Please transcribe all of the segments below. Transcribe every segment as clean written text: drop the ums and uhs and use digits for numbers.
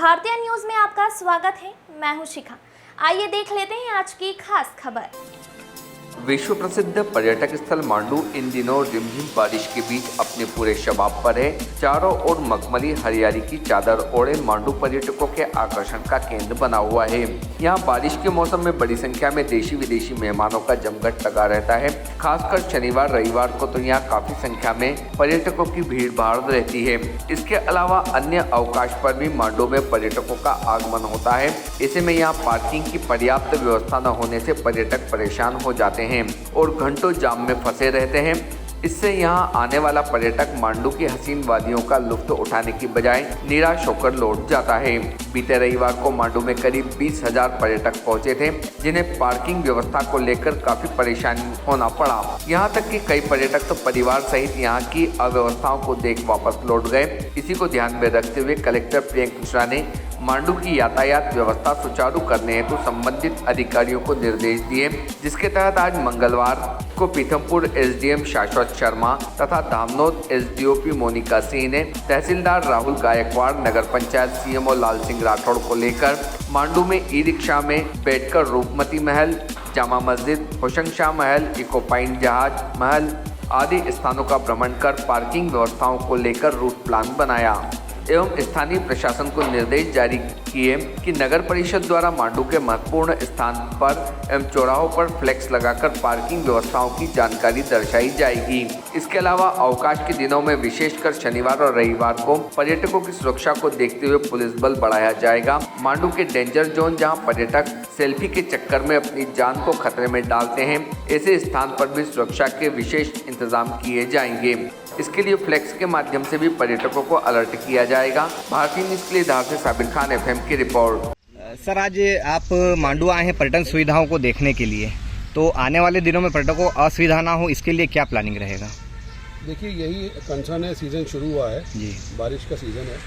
भारतीय न्यूज में आपका स्वागत है। मैं हूं शिखा। आइए देख लेते हैं आज की खास खबर। विश्व प्रसिद्ध पर्यटक स्थल मांडू इन दिनों रिमझिम बारिश के बीच अपने पूरे शबाब पर है। चारों ओर मखमली हरियाली की चादर ओढ़े मांडू पर्यटकों के आकर्षण का केंद्र बना हुआ है। यहाँ बारिश के मौसम में बड़ी संख्या में देशी विदेशी मेहमानों का जमघट लगा रहता है। खासकर शनिवार रविवार को तो यहाँ काफी संख्या में पर्यटकों की भीड़ भाड़ रहती है। इसके अलावा अन्य अवकाश पर भी मांडू में पर्यटकों का आगमन होता है। ऐसे में यहाँ पार्किंग की पर्याप्त व्यवस्था न होने से पर्यटक परेशान हो जाते हैं और घंटों जाम में फंसे रहते हैं। इससे यहाँ आने वाला पर्यटक मांडू की हसीन वादियों का लुत्फ उठाने की बजाय निराश होकर लौट जाता है। बीते रविवार को मांडू में करीब 20,000 पर्यटक पहुंचे थे, जिन्हें पार्किंग व्यवस्था को लेकर काफी परेशानी होना पड़ा। यहाँ तक कि कई पर्यटक तो परिवार सहित यहाँ की अव्यवस्थाओं को देख वापस लौट गए। इसी को ध्यान में रखते हुए कलेक्टर प्रियंक मिश्रा ने मांडू की यातायात व्यवस्था सुचारू करने हेतु संबंधित अधिकारियों को निर्देश दिए, जिसके तहत आज मंगलवार को पीथमपुर एसडीएम शाश्वत शर्मा तथा धामनोद एसडीओपी मोनिका सिंह ने तहसीलदार राहुल गायकवाड़, नगर पंचायत सीएमओ लाल सिंह राठौड़ को लेकर मांडू में ई रिक्शा में बैठकर रूपमती महल, जामा मस्जिद, होशंग शाह महल, इको पाइन जहाज महल आदि स्थानों का भ्रमण कर पार्किंग व्यवस्थाओं को लेकर रूट प्लान बनाया एवं स्थानीय प्रशासन को निर्देश जारी किए कि नगर परिषद द्वारा मांडू के महत्वपूर्ण स्थान पर एवं चौराहों पर फ्लैक्स लगाकर पार्किंग व्यवस्थाओं की जानकारी दर्शाई जाएगी। इसके अलावा अवकाश के दिनों में विशेषकर शनिवार और रविवार को पर्यटकों की सुरक्षा को देखते हुए पुलिस बल बढ़ाया जाएगा। मांडू के डेंजर जोन, जहां पर्यटक सेल्फी के चक्कर में अपनी जान को खतरे में डालते हैं, ऐसे स्थान पर भी सुरक्षा के विशेष इंतजाम किए जाएंगे। इसके लिए फ्लैक्स के माध्यम से भी पर्यटकों को अलर्ट किया जाएगा। भारतीय न्यूज के लिए धार से साबिर खान एफएम की रिपोर्ट। सर, आज आप मांडू आए हैं पर्यटन सुविधाओं को देखने के लिए, तो आने वाले दिनों में पर्यटकों को असुविधा ना हो, इसके लिए क्या प्लानिंग रहेगा? देखिए, यही कंसर्न है। सीज़न शुरू हुआ है जी, बारिश का सीज़न है,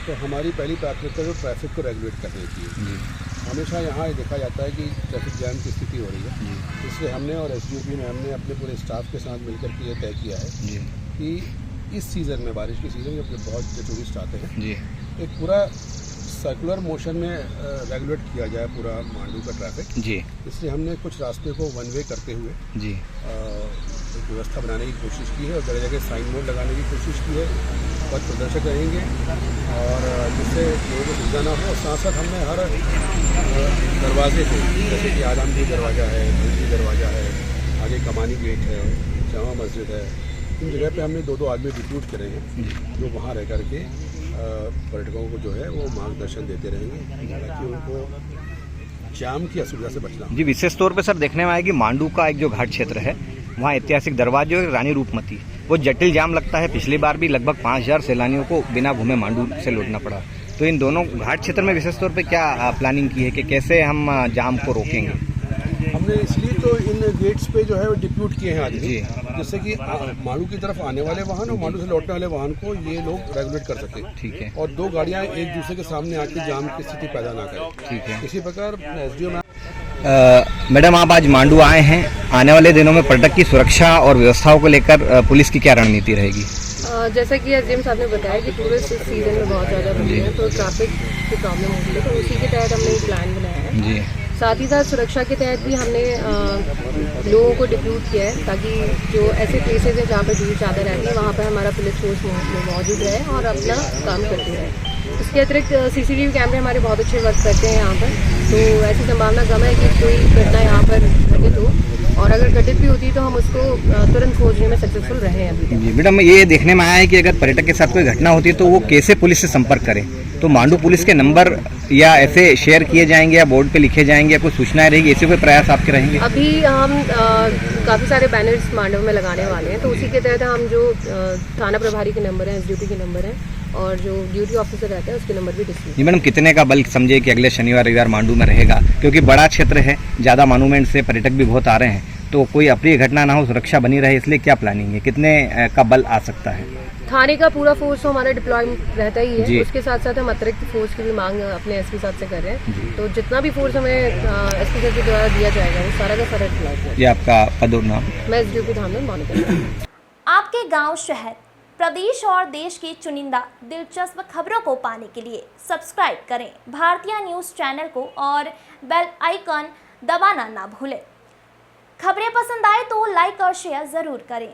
तो हमारी पहली प्राथमिकता जो ट्रैफिक को रेगुलेट करनी चाहिए। हमेशा यहाँ देखा जाता है कि ट्रैफिक जैम की स्थिति हो रही है, इसलिए हमने और एसडीओपी में हमने अपने पूरे स्टाफ के साथ मिलकर के ये तय किया है कि इस सीज़न में, बारिश के सीज़न में जब बहुत टूरिस्ट आते हैं, एक पूरा सर्कुलर मोशन में रेगुलेट किया जाए पूरा मांडू का ट्रैफिक जी। इसलिए हमने कुछ रास्ते को वन वे करते हुए जी एक व्यवस्था बनाने की कोशिश की है और जगह जगह साइन बोर्ड लगाने की कोशिश की है। पथ प्रदर्शक रहेंगे और जिससे लोगों को सुविधा ना हो। साथ साथ हमने हर दरवाजे को, जैसे कि आरामपुर दरवाज़ा है, भंगी दरवाज़ा है, आगे कमानी गेट है, जामा मस्जिद है, इन जगह पे हमने दो आदमी रिक्रूट करे हैं जो वहाँ रह करके पर्यटकों को जो है वो मार्गदर्शन देते रहेंगे ताकि उनको जाम की असुविधा से बचना। जी, विशेष तौर पे सर देखने में आएगी मांडू का एक जो घाट क्षेत्र है, वहाँ ऐतिहासिक दरवाजे और रानी रूपमती, वो जटिल जाम लगता है। पिछली बार भी लगभग 5,000 सैलानियों को बिना घूमे मांडू से लौटना पड़ा। तो इन दोनों घाट क्षेत्र में विशेष तौर पे क्या प्लानिंग की है कि कैसे हम जाम को रोकेंगे? हमने इसलिए तो इन गेट्स पे जो है वो डिप्यूट किए हैं आदमी, जिससे कि मांडू की तरफ आने वाले वाहन और मांडू से लौटने वाले वाहन को ये लोग रेगुलेट कर सकें। ठीक है। और दो गाड़ियां एक दूसरे के सामने आके जाम की स्थिति पैदा ना करें। ठीक है। इसी प्रकार एसडीओ मैडम, आप आज मांडू आए हैं, आने वाले दिनों में पर्यटक की सुरक्षा और व्यवस्थाओं को लेकर पुलिस की क्या रणनीति रहेगी? जैसा कि एसडीएम साहब ने बताया कि टूरिस्ट इस सीजन में बहुत ज़्यादा बढ़ रहे हैं, तो ट्रैफिक की प्रॉब्लम होती है, तो उसी के तहत हमने एक प्लान बनाया है जी। साथ ही साथ सुरक्षा के तहत भी हमने लोगों को डिप्यूट किया है ताकि जो ऐसे प्लेसेस हैं जहाँ पर भीड़ ज़्यादा रहती है, वहाँ पर हमारा पुलिस फोर्स मौजूद रहे और अपना काम करती रहे। इसके अतिरिक्त सीसीटीवी कैमरे हमारे बहुत अच्छे वर्क करते हैं यहाँ पर, तो ऐसी संभावना कम है कि कोई घटना यहाँ पर घटित हो, और अगर घटित भी होती है तो हम उसको तुरंत खोजने में सक्सेसफुल रहे हैं अभी तक। मैडम, ये देखने में आया है कि अगर पर्यटक के साथ कोई घटना होती है तो वो कैसे पुलिस से संपर्क करें, तो मांडू पुलिस के नंबर या ऐसे शेयर किए जाएंगे या बोर्ड पे लिखे जाएंगे या कोई सूचनाएं रहेगी, ऐसे कोई प्रयास आपके रहेंगे? अभी हम काफ़ी सारे बैनर्स मांडव में लगाने वाले हैं, तो उसी के तहत हम जो थाना प्रभारी के नंबर हैं, एसडीओपी के नंबर हैं और जो ड्यूटी ऑफिसर रहते हैं उसके नंबर भी डिस्प्ले। जी मैडम, कितने का बल समझे कि अगले शनिवार रविवार मांडू में रहेगा, क्योंकि बड़ा क्षेत्र है, ज़्यादा मॉन्यूमेंट से पर्यटक भी बहुत आ रहे हैं, तो कोई अप्रिय घटना ना हो, सुरक्षा बनी रहे, इसलिए क्या प्लानिंग है, कितने का बल आ सकता है? थाने का पूरा फोर्स तो हमारा डिप्लॉयमेंट रहता ही है, उसके साथ साथ हम अतिरिक्त फोर्स की भी मांग अपने एसपी साहब से कर रहे हैं, तो जितना भी फोर्स हमें एसपी साहब के द्वारा दिया जाएगा वो सारा का सारा डिप्लॉय किया। ये आपका पद और नाम? मैं एसडीओपी धामनोद मोनिका। आपके गांव शहर प्रदेश और देश की चुनिंदा दिलचस्प खबरों को पाने के लिए सब्सक्राइब करें भारतीय न्यूज़ चैनल को और बेल आइकन दबाना ना भूलें। खबरें पसंद आए तो लाइक और शेयर ज़रूर करें।